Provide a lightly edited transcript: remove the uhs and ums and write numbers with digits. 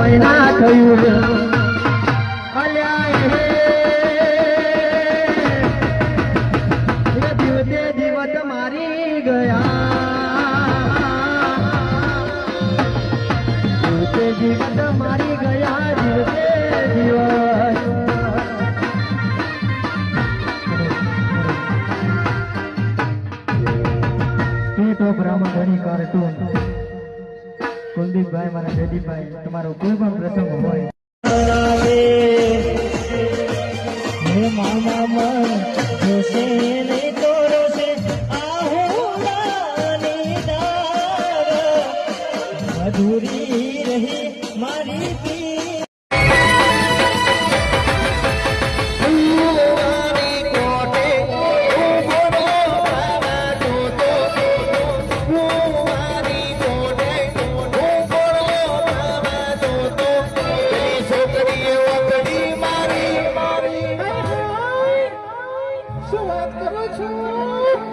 ના થયું દિવસે દિવસ મારી ગયા દિવસે દિવસ મારી ગયા દિવસે દિવસ સ્ટેટ ઓફ રામધણી કાર્ટૂન કુલદીપભાઈ મારા જયદીપભાઈ તમારો કોઈ પણ પ્રસંગ હોય મામા મન જોશે ને તોરશે આહુલાની દાર મધુરી રહી મારી શું વાત કરો છો?